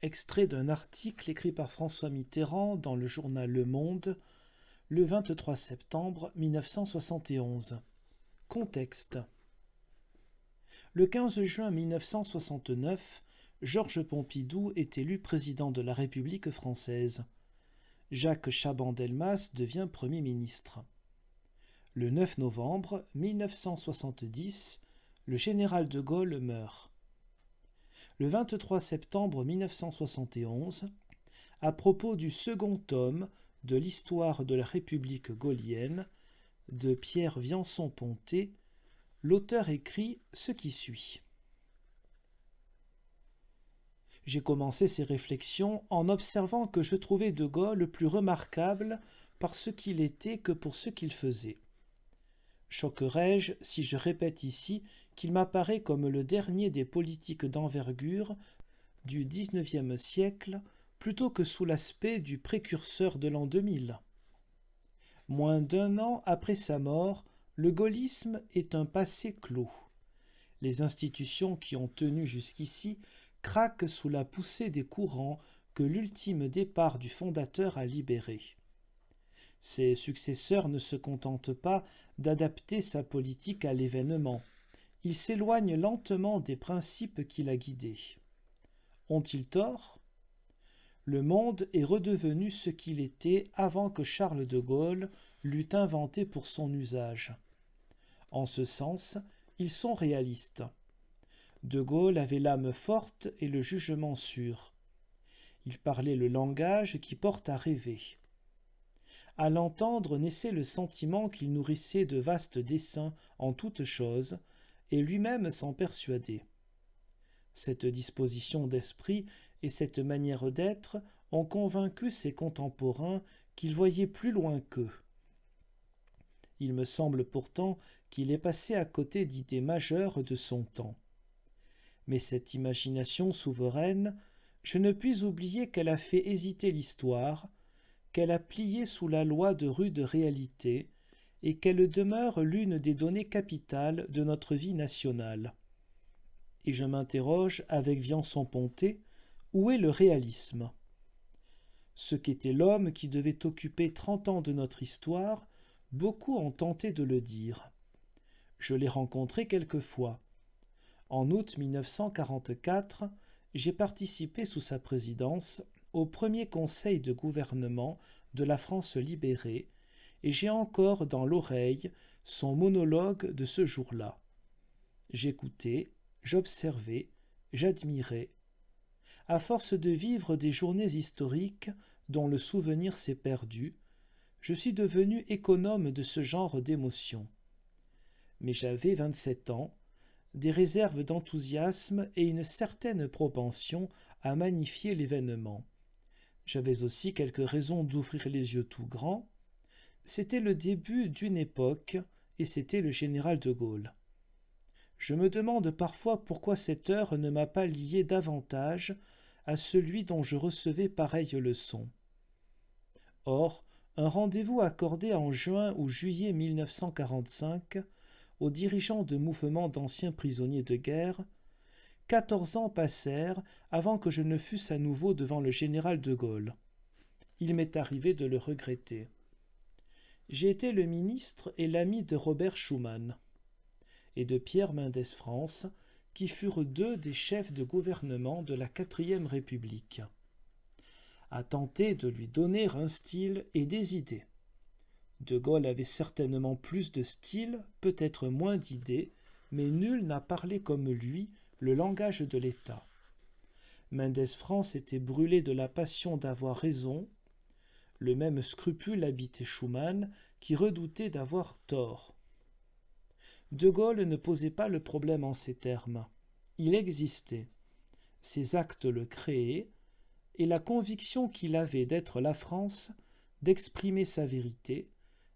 Extrait d'un article écrit par François Mitterrand dans le journal Le Monde le 23 septembre 1971. Contexte. Le 15 juin 1969, Georges Pompidou est élu président de la République française. Jacques Chaban-Delmas devient Premier ministre. Le 9 novembre 1970, le général de Gaulle meurt. Le 23 septembre 1971, à propos du second tome de l'histoire de la République gaullienne de Pierre Viançon-Pontet, l'auteur écrit ce qui suit. J'ai commencé ces réflexions en observant que je trouvais de Gaulle plus remarquable par ce qu'il était que pour ce qu'il faisait. Choquerais-je si je répète ici qu'il m'apparaît comme le dernier des politiques d'envergure du XIXe siècle plutôt que sous l'aspect du précurseur de l'an 2000. Moins d'un an après sa mort, le gaullisme est un passé clos. Les institutions qui ont tenu jusqu'ici craquent sous la poussée des courants que l'ultime départ du fondateur a libérés. Ses successeurs ne se contentent pas d'adapter sa politique à l'événement. Ils s'éloignent lentement des principes qui la guidaient. Ont-ils tort ? Le monde est redevenu ce qu'il était avant que Charles de Gaulle l'eût inventé pour son usage. En ce sens, ils sont réalistes. De Gaulle avait l'âme forte et le jugement sûr. Il parlait le langage qui porte à rêver. À l'entendre naissait le sentiment qu'il nourrissait de vastes desseins en toutes choses, et lui-même s'en persuadait. Cette disposition d'esprit et cette manière d'être ont convaincu ses contemporains qu'il voyait plus loin qu'eux. Il me semble pourtant qu'il est passé à côté d'idées majeures de son temps. Mais cette imagination souveraine, je ne puis oublier qu'elle a fait hésiter l'histoire, qu'elle a plié sous la loi de rude réalité, et qu'elle demeure l'une des données capitales de notre vie nationale. Et je m'interroge avec Viançon-Pontet, où est le réalisme ? Ce qu'était l'homme qui devait occuper 30 ans de notre histoire, beaucoup ont tenté de le dire. Je l'ai rencontré quelquefois. En août 1944, j'ai participé sous sa présidence au premier conseil de gouvernement de la France libérée, et j'ai encore dans l'oreille son monologue de ce jour-là. J'écoutais, j'observais, j'admirais. À force de vivre des journées historiques dont le souvenir s'est perdu, je suis devenu économe de ce genre d'émotions. Mais j'avais 27 ans, des réserves d'enthousiasme et une certaine propension à magnifier l'événement. J'avais aussi quelques raisons d'ouvrir les yeux tout grands. C'était le début d'une époque et c'était le général de Gaulle. Je me demande parfois pourquoi cette heure ne m'a pas lié davantage à celui dont je recevais pareille leçon. Or, un rendez-vous accordé en juin ou juillet 1945 aux dirigeants de mouvements d'anciens prisonniers de guerre, 14 ans passèrent avant que je ne fusse à nouveau devant le général de Gaulle. Il m'est arrivé de le regretter. J'ai été le ministre et l'ami de Robert Schuman et de Pierre Mendès France, qui furent deux des chefs de gouvernement de la 4e République, à tenter de lui donner un style et des idées. De Gaulle avait certainement plus de style, peut-être moins d'idées, mais nul n'a parlé comme lui le langage de l'État. Mendès France était brûlé de la passion d'avoir raison. Le même scrupule habitait Schuman, qui redoutait d'avoir tort. De Gaulle ne posait pas le problème en ces termes. Il existait. Ses actes le créaient, et la conviction qu'il avait d'être la France, d'exprimer sa vérité,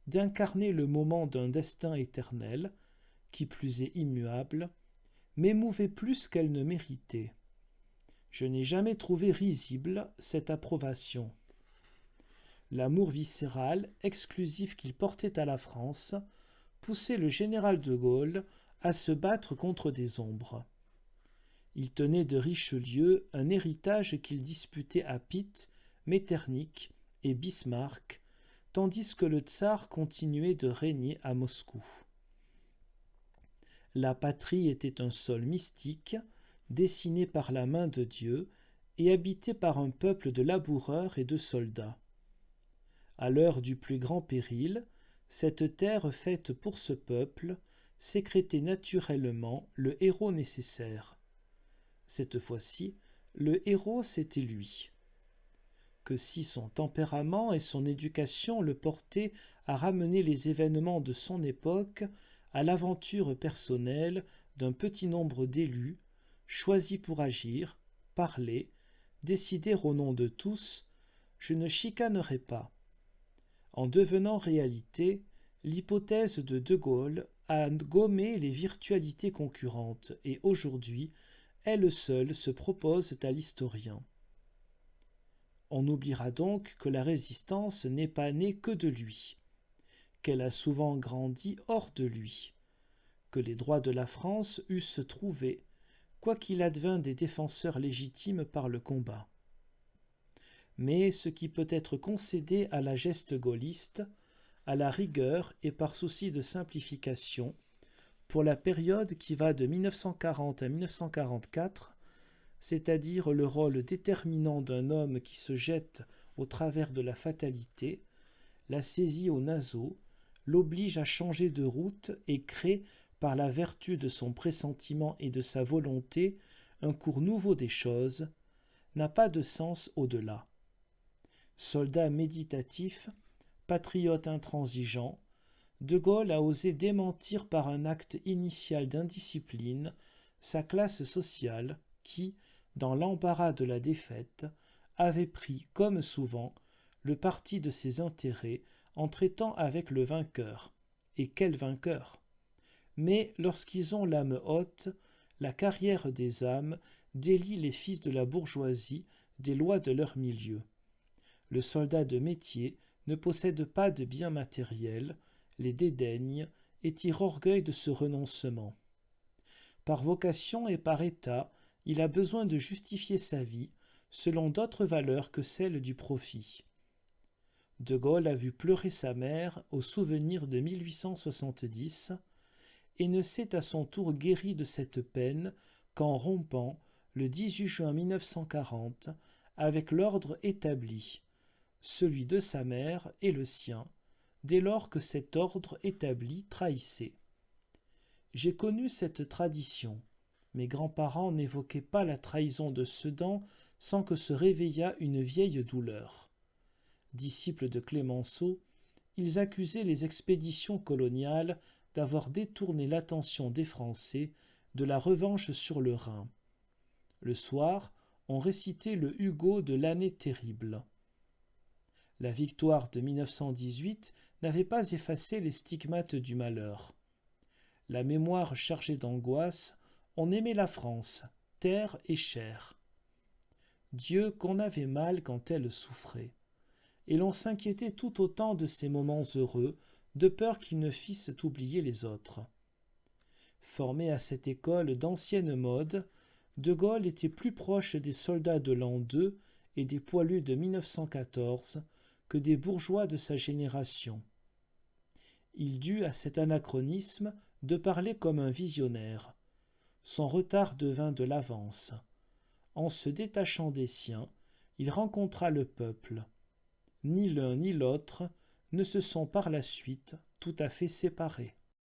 d'incarner le moment d'un destin éternel, qui plus est immuable, m'émouvait plus qu'elle ne méritait. Je n'ai jamais trouvé risible cette approbation. L'amour viscéral, exclusif qu'il portait à la France, poussait le général de Gaulle à se battre contre des ombres. Il tenait de Richelieu un héritage qu'il disputait à Pitt, Metternich et Bismarck, tandis que le tsar continuait de régner à Moscou. La patrie était un sol mystique, dessiné par la main de Dieu et habité par un peuple de laboureurs et de soldats. À l'heure du plus grand péril, cette terre faite pour ce peuple sécrétait naturellement le héros nécessaire. Cette fois-ci, le héros, c'était lui. Que si son tempérament et son éducation le portaient à ramener les événements de son époque à l'aventure personnelle d'un petit nombre d'élus, choisis pour agir, parler, décider au nom de tous, je ne chicanerai pas. En devenant réalité, l'hypothèse de De Gaulle a gommé les virtualités concurrentes et aujourd'hui, elle seule se propose à l'historien. On oubliera donc que la résistance n'est pas née que de lui, qu'elle a souvent grandi hors de lui, que les droits de la France eussent trouvé, quoi qu'il advint des défenseurs légitimes par le combat. Mais ce qui peut être concédé à la geste gaulliste, à la rigueur et par souci de simplification, pour la période qui va de 1940 à 1944, c'est-à-dire le rôle déterminant d'un homme qui se jette au travers de la fatalité, la saisit au naseau, l'oblige à changer de route et crée, par la vertu de son pressentiment et de sa volonté, un cours nouveau des choses, n'a pas de sens au-delà. Soldat méditatif, patriote intransigeant, De Gaulle a osé démentir par un acte initial d'indiscipline sa classe sociale qui, dans l'embarras de la défaite, avait pris, comme souvent, le parti de ses intérêts en traitant avec le vainqueur. Et quel vainqueur! Mais lorsqu'ils ont l'âme haute, la carrière des âmes délie les fils de la bourgeoisie des lois de leur milieu. Le soldat de métier ne possède pas de biens matériels, les dédaigne et tire orgueil de ce renoncement. Par vocation et par état, il a besoin de justifier sa vie selon d'autres valeurs que celles du profit. De Gaulle a vu pleurer sa mère au souvenir de 1870 et ne s'est à son tour guéri de cette peine qu'en rompant, le 18 juin 1940, avec l'ordre établi, celui de sa mère et le sien, dès lors que cet ordre établi trahissait. J'ai connu cette tradition. Mes grands-parents n'évoquaient pas la trahison de Sedan sans que se réveillât une vieille douleur. Disciples de Clémenceau, ils accusaient les expéditions coloniales d'avoir détourné l'attention des Français de la revanche sur le Rhin. Le soir, on récitait le Hugo de l'année terrible. La victoire de 1918 n'avait pas effacé les stigmates du malheur. La mémoire chargée d'angoisse, on aimait la France, terre et chair. Dieu qu'on avait mal quand elle souffrait. Et l'on s'inquiétait tout autant de ces moments heureux, de peur qu'ils ne fissent oublier les autres. Formé à cette école d'ancienne mode, De Gaulle était plus proche des soldats de l'an 2 et des poilus de 1914 que des bourgeois de sa génération. Il dut à cet anachronisme de parler comme un visionnaire. Son retard devint de l'avance. En se détachant des siens, il rencontra le peuple. Ni l'un ni l'autre ne se sont par la suite tout à fait séparés.